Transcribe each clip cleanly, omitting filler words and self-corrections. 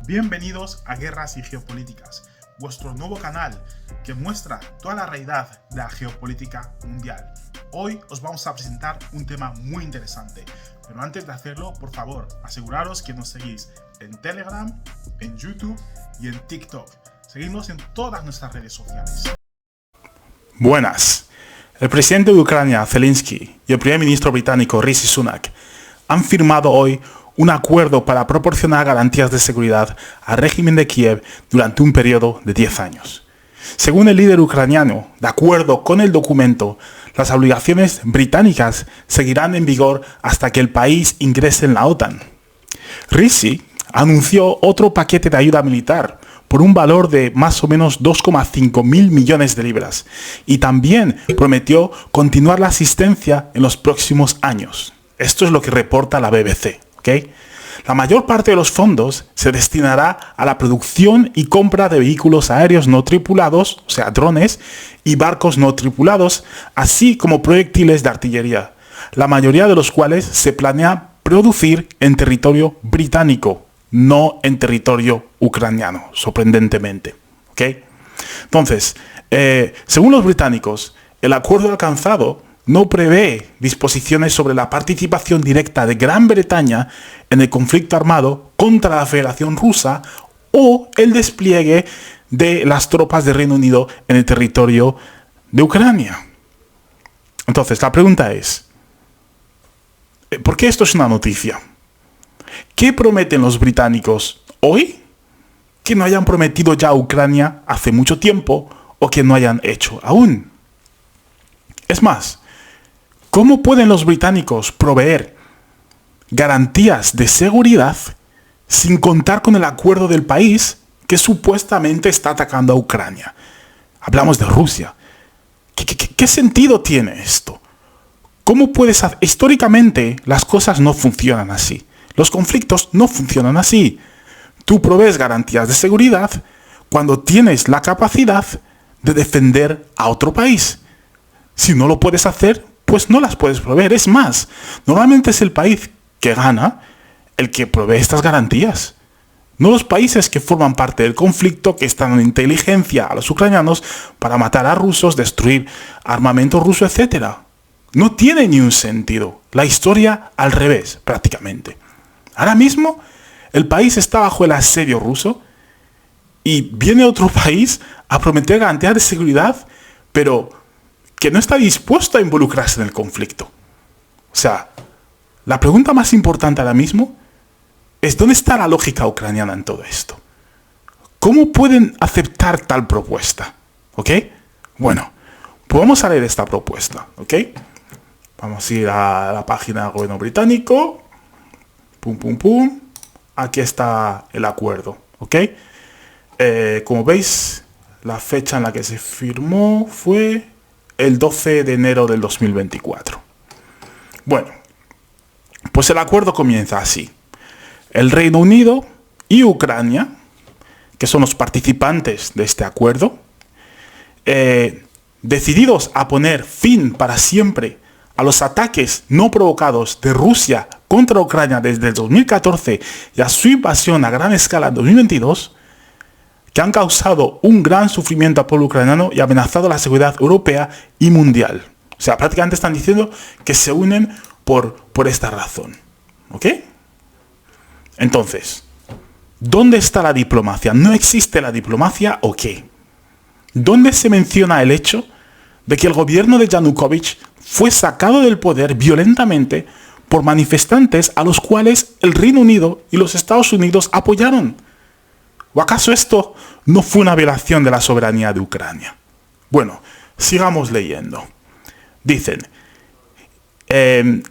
Bienvenidos a Guerras y Geopolíticas, vuestro nuevo canal que muestra toda la realidad de la geopolítica mundial. Hoy os vamos a presentar un tema muy interesante, pero antes de hacerlo, por favor, aseguraros que nos seguís en Telegram, en YouTube y en TikTok. Seguidnos en todas nuestras redes sociales. Buenas. El presidente de Ucrania, Zelensky, y el primer ministro británico, Rishi Sunak, han firmado hoy un acuerdo para proporcionar garantías de seguridad al régimen de Kiev durante un periodo de 10 años. Según el líder ucraniano, de acuerdo con el documento, las obligaciones británicas seguirán en vigor hasta que el país ingrese en la OTAN. Rishi anunció otro paquete de ayuda militar por un valor de más o menos 2,5 mil millones de libras y también prometió continuar la asistencia en los próximos años. Esto es lo que reporta la BBC. ¿Okay? La mayor parte de los fondos se destinará a la producción y compra de vehículos aéreos no tripulados, o sea, drones, y barcos no tripulados, así como proyectiles de artillería, la mayoría de los cuales se planea producir en territorio británico, no en territorio ucraniano, sorprendentemente. ¿Okay? Entonces, según los británicos, el acuerdo alcanzado no prevé disposiciones sobre la participación directa de Gran Bretaña en el conflicto armado contra la Federación Rusa o el despliegue de las tropas del Reino Unido en el territorio de Ucrania. Entonces, la pregunta es, ¿por qué esto es una noticia? ¿Qué prometen los británicos hoy que no hayan prometido ya a Ucrania hace mucho tiempo o que no hayan hecho aún? Es más, ¿cómo pueden los británicos proveer garantías de seguridad sin contar con el acuerdo del país que supuestamente está atacando a Ucrania? Hablamos de Rusia. ¿Qué sentido tiene esto? ¿Cómo puedes hacer? Históricamente las cosas no funcionan así. Los conflictos no funcionan así. Tú provees garantías de seguridad cuando tienes la capacidad de defender a otro país. Si no lo puedes hacer, pues no las puedes proveer. Es más, normalmente es el país que gana el que provee estas garantías. No los países que forman parte del conflicto, que están en inteligencia a los ucranianos para matar a rusos, destruir armamento ruso, etc. No tiene ni un sentido. La historia al revés, prácticamente. Ahora mismo, el país está bajo el asedio ruso y viene otro país a prometer garantías de seguridad, pero que no está dispuesto a involucrarse en el conflicto. O sea, la pregunta más importante ahora mismo es ¿dónde está la lógica ucraniana en todo esto? ¿Cómo pueden aceptar tal propuesta? ¿Ok? Bueno, pues vamos a leer esta propuesta. ¿Ok? Vamos a ir a la página del gobierno británico. Pum, pum, pum. Aquí está el acuerdo. ¿Ok? Como veis, la fecha en la que se firmó fue el 12 de enero del 2024. Bueno, pues el acuerdo comienza así. El Reino Unido y Ucrania, que son los participantes de este acuerdo, decididos a poner fin para siempre a los ataques no provocados de Rusia contra Ucrania desde el 2014 y a su invasión a gran escala en 2022, que han causado un gran sufrimiento al pueblo ucraniano y amenazado la seguridad europea y mundial. O sea, prácticamente están diciendo que se unen por esta razón. ¿Ok? Entonces, ¿dónde está la diplomacia? ¿No existe la diplomacia o qué? ¿Dónde se menciona el hecho de que el gobierno de Yanukovych fue sacado del poder violentamente por manifestantes a los cuales el Reino Unido y los Estados Unidos apoyaron? ¿O acaso esto no fue una violación de la soberanía de Ucrania? Bueno, sigamos leyendo. Dicen,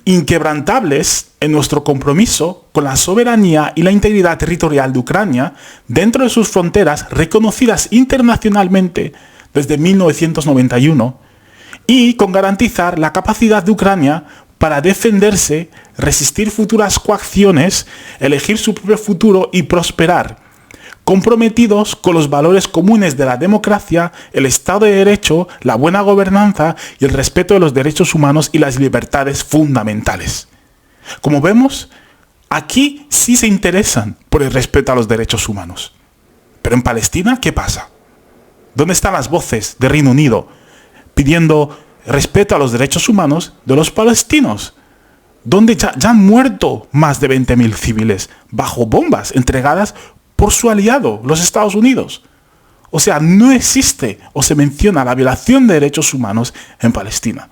inquebrantables en nuestro compromiso con la soberanía y la integridad territorial de Ucrania dentro de sus fronteras reconocidas internacionalmente desde 1991 y con garantizar la capacidad de Ucrania para defenderse, resistir futuras coacciones, elegir su propio futuro y prosperar, comprometidos con los valores comunes de la democracia, el Estado de Derecho, la buena gobernanza y el respeto de los derechos humanos y las libertades fundamentales. Como vemos, Aquí sí se interesan por el respeto a los derechos humanos. Pero en Palestina, ¿qué pasa? ¿Dónde están las voces de Reino Unido pidiendo respeto a los derechos humanos de los palestinos? Donde ya han muerto más de 20.000 civiles bajo bombas entregadas por su aliado, los Estados Unidos. O sea, no existe o se menciona la violación de derechos humanos en Palestina.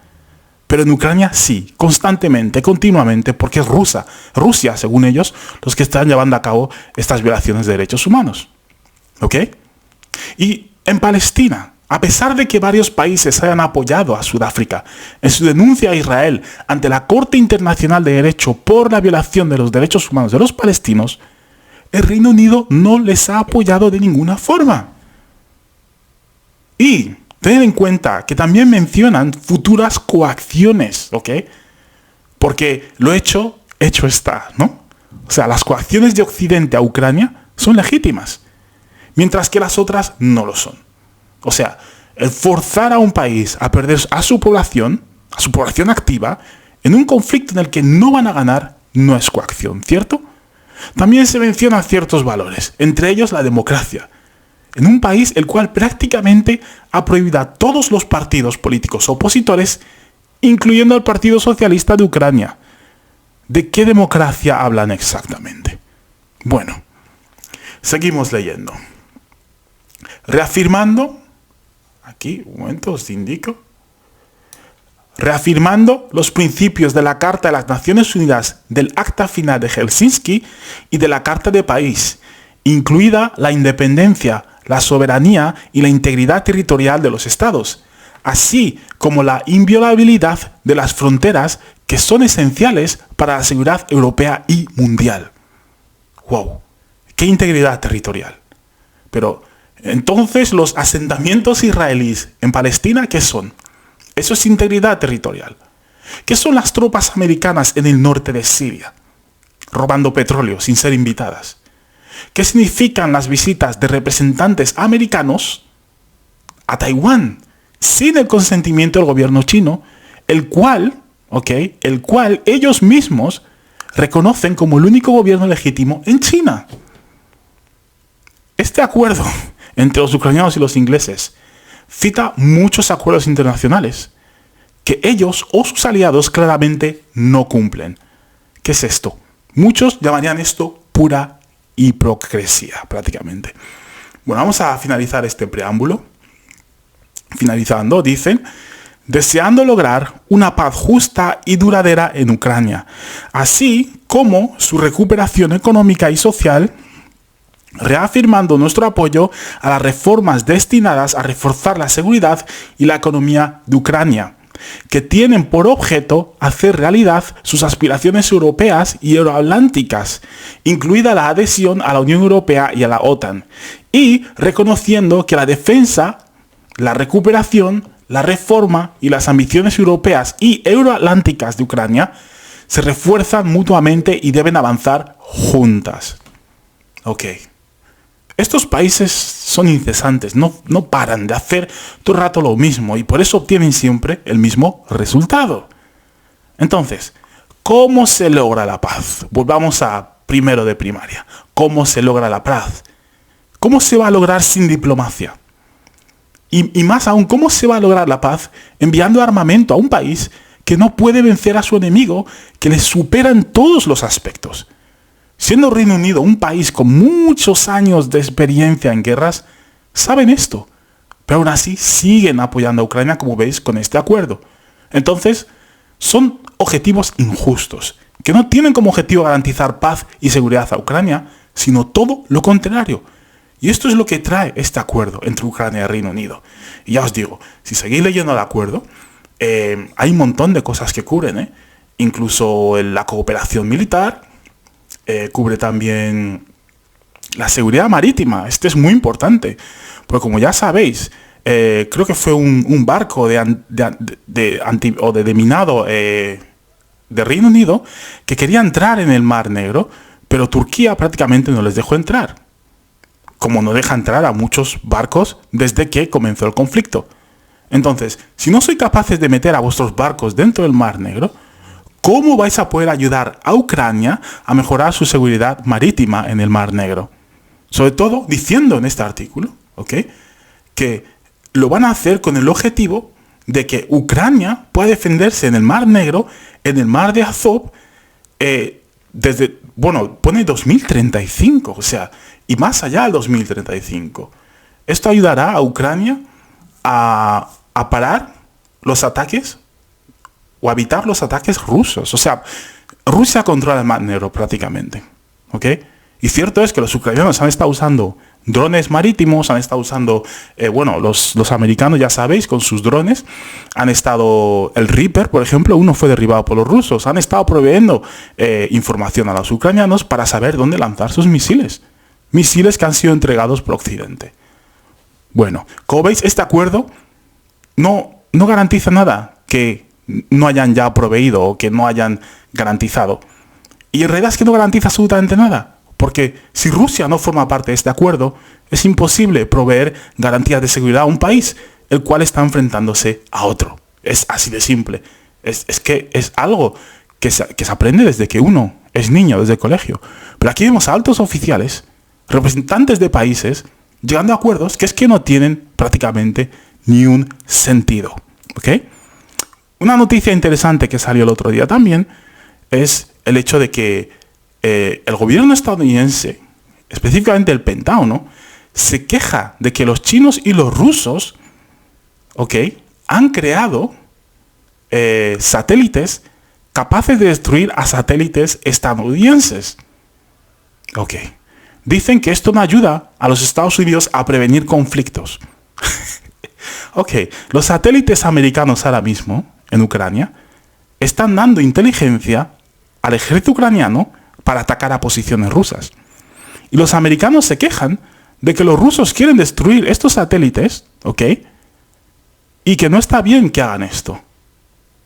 Pero en Ucrania sí, constantemente, continuamente, porque es Rusia, según ellos, los que están llevando a cabo estas violaciones de derechos humanos. ¿Ok? Y en Palestina, a pesar de que varios países hayan apoyado a Sudáfrica en su denuncia a Israel ante la Corte Internacional de Derecho por la violación de los derechos humanos de los palestinos, el Reino Unido no les ha apoyado de ninguna forma. Y tened en cuenta que también mencionan futuras coacciones, ¿ok? Porque lo hecho está, ¿no? O sea, las coacciones de Occidente a Ucrania son legítimas, mientras que las otras no lo son. O sea, el forzar a un país a perder a su población activa, en un conflicto en el que no van a ganar, no es coacción, ¿cierto? También se mencionan ciertos valores, entre ellos la democracia, en un país el cual prácticamente ha prohibido a todos los partidos políticos opositores, incluyendo al Partido Socialista de Ucrania. ¿De qué democracia hablan exactamente? Bueno, seguimos leyendo. Reafirmando, aquí, un momento, os indico. Reafirmando los principios de la Carta de las Naciones Unidas, del Acta Final de Helsinki y de la Carta de París, incluida la independencia, la soberanía y la integridad territorial de los estados, así como la inviolabilidad de las fronteras que son esenciales para la seguridad europea y mundial. ¡Wow! ¡Qué integridad territorial! Pero, entonces, ¿los asentamientos israelíes en Palestina qué son? Eso es integridad territorial. ¿Qué son las tropas americanas en el norte de Siria? Robando petróleo sin ser invitadas. ¿Qué significan las visitas de representantes americanos a Taiwán sin el consentimiento del gobierno chino, el cual ellos mismos reconocen como el único gobierno legítimo en China? Este acuerdo entre los ucranianos y los ingleses cita muchos acuerdos internacionales que ellos o sus aliados claramente no cumplen. ¿Qué es esto? Muchos llamarían esto pura hipocresía, prácticamente. Bueno, vamos a finalizar este preámbulo. Finalizando, dicen, deseando lograr una paz justa y duradera en Ucrania, así como su recuperación económica y social, reafirmando nuestro apoyo a las reformas destinadas a reforzar la seguridad y la economía de Ucrania, que tienen por objeto hacer realidad sus aspiraciones europeas y euroatlánticas, incluida la adhesión a la Unión Europea y a la OTAN, y reconociendo que la defensa, la recuperación, la reforma y las ambiciones europeas y euroatlánticas de Ucrania se refuerzan mutuamente y deben avanzar juntas. Ok. Estos países son incesantes, no paran de hacer todo el rato lo mismo y por eso obtienen siempre el mismo resultado. Entonces, ¿cómo se logra la paz? Volvamos a primero de primaria. ¿Cómo se logra la paz? ¿Cómo se va a lograr sin diplomacia? Y más aún, ¿cómo se va a lograr la paz enviando armamento a un país que no puede vencer a su enemigo, que le supera en todos los aspectos? Siendo Reino Unido un país con muchos años de experiencia en guerras, saben esto, pero aún así siguen apoyando a Ucrania, como veis, con este acuerdo. Entonces, son objetivos injustos, que no tienen como objetivo garantizar paz y seguridad a Ucrania, sino todo lo contrario. Y esto es lo que trae este acuerdo entre Ucrania y Reino Unido. Y ya os digo, si seguís leyendo el acuerdo, hay un montón de cosas que cubren, incluso la cooperación militar, cubre también la seguridad marítima. Este es muy importante, porque como ya sabéis, creo que fue un barco de minado de Reino Unido que quería entrar en el Mar Negro, pero Turquía prácticamente no les dejó entrar, como no deja entrar a muchos barcos desde que comenzó el conflicto. Entonces, si no sois capaces de meter a vuestros barcos dentro del Mar Negro, ¿cómo vais a poder ayudar a Ucrania a mejorar su seguridad marítima en el Mar Negro? Sobre todo diciendo en este artículo, ¿ok?, que lo van a hacer con el objetivo de que Ucrania pueda defenderse en el Mar Negro, en el Mar de Azov, pone 2035, o sea, y más allá del 2035. Esto ayudará a Ucrania a parar los ataques o a evitar los ataques rusos. O sea, Rusia controla el Mar Negro prácticamente, ¿ok? Y cierto es que los ucranianos han estado usando drones marítimos, han estado usando, los americanos, ya sabéis, con sus drones, han estado, el Reaper, por ejemplo, uno fue derribado por los rusos, han estado proveyendo información a los ucranianos para saber dónde lanzar sus misiles que han sido entregados por Occidente. Bueno, como veis, este acuerdo no garantiza nada que no hayan ya proveído o que no hayan garantizado. Y en realidad es que no garantiza absolutamente nada. Porque si Rusia no forma parte de este acuerdo, es imposible proveer garantías de seguridad a un país el cual está enfrentándose a otro. Es así de simple. Es que es algo que se aprende desde que uno es niño, desde el colegio. Pero aquí vemos a altos oficiales, representantes de países, llegando a acuerdos que es que no tienen prácticamente ni un sentido. ¿Ok? Una noticia interesante que salió el otro día también es el hecho de que el gobierno estadounidense, específicamente el Pentágono, se queja de que los chinos y los rusos, ¿ok?, han creado satélites capaces de destruir a satélites estadounidenses. ¿Ok? Dicen que esto no ayuda a los Estados Unidos a prevenir conflictos. Ok, los satélites americanos ahora mismo, en Ucrania, están dando inteligencia al ejército ucraniano para atacar a posiciones rusas. Y los americanos se quejan de que los rusos quieren destruir estos satélites, ¿ok?, y que no está bien que hagan esto.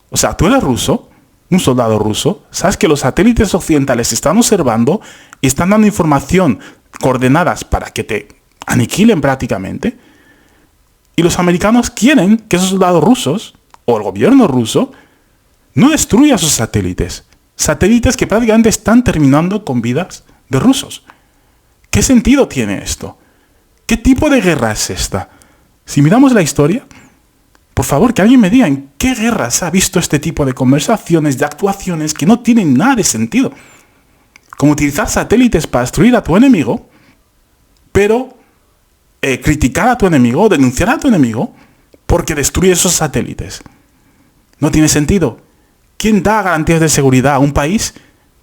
O sea, tú eres ruso, un soldado ruso, sabes que los satélites occidentales están observando y están dando información, coordenadas para que te aniquilen prácticamente, y los americanos quieren que esos soldados rusos, o el gobierno ruso, no destruya sus satélites. Satélites que prácticamente están terminando con vidas de rusos. ¿Qué sentido tiene esto? ¿Qué tipo de guerra es esta? Si miramos la historia, por favor, que alguien me diga en qué guerra se ha visto este tipo de conversaciones, de actuaciones que no tienen nada de sentido. Como utilizar satélites para destruir a tu enemigo, pero criticar a tu enemigo, denunciar a tu enemigo, porque destruye esos satélites. No tiene sentido. ¿Quién da garantías de seguridad a un país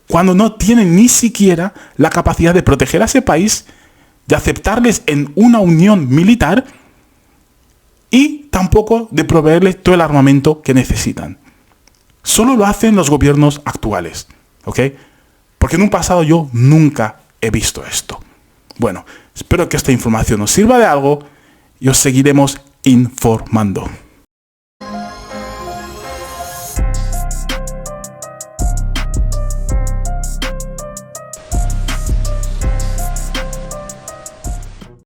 cuando no tiene ni siquiera la capacidad de proteger a ese país, de aceptarles en una unión militar y tampoco de proveerles todo el armamento que necesitan? Solo lo hacen los gobiernos actuales, ¿ok? Porque en un pasado yo nunca he visto esto. Bueno, espero que esta información os sirva de algo y os seguiremos informando.